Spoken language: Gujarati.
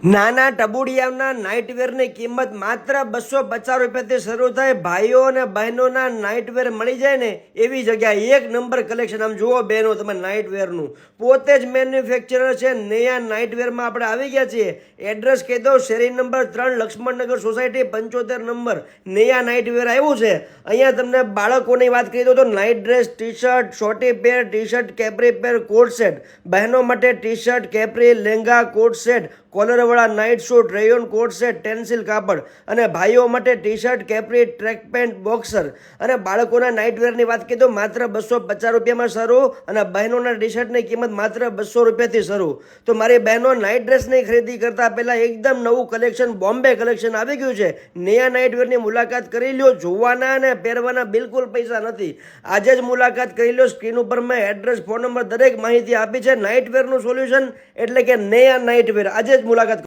નાના ટબુડિયાના નાઇટવેરની કિંમત માત્ર 250 રૂપિયાથી શરૂ થાય। ભાઈઓ અને બહેનોના નાઇટવેર મળી જાય ને એવી જગ્યા, એક નંબર કલેક્શન। આમ જુઓ બહેનો, તમે નાઇટવેરનું પોતે જ મેન્યુફેક્ચરર છે નેયા નાઇટવેરમાં આપણે આવી ગયા છીએ। એડ્રેસ કહી દો, શેરી નંબર 3, લક્ષ્મણનગર સોસાયટી, 75 નંબર, નેયા નાઇટવેર આવ્યું છે। અહીંયા તમને બાળકોની વાત કરી દો તો night dress, T shirt, shorty pair, T shirt, capri pair, coat set, બહેનો માટે ટી શર્ટ, કેપરી, લેંગા, કોટ સેટ, કોલરવાળા night suit, rayon coat set, tencel કાપડ, અને ભાઈઓ માટે T shirt, capri, track pant, boxer, અને બાળકોના નાઇટવેરની વાત કરી તો માત્ર 250 રૂપિયામાં શરૂ, અને બહેનોના ટી શર્ટની કિંમત માત્ર 200 રૂપિયાથી શરૂ। તો મારી બહેનો નાઇટ ડ્રેસની ખરીદી કરતાં પહેલાં એકદમ નવું કલેક્શન, બોમ્બે કલેક્શન આવી ગયું છે। નેયા નાઇટવેરની મુલાકાત કરી લ્યો, જોવાના અને પહેરવાના બિલકુલ પૈસા નથી। આજે જ મુલાકાત કરી લો। સ્ક્રીન ઉપર મેં એડ્રેસ, ફોન નંબર, દરેક માહિતી આપી છે। નાઇટવેરનું સોલ્યુશન એટલે કે નેયા નાઇટવેર। આજે જ મુલાકાત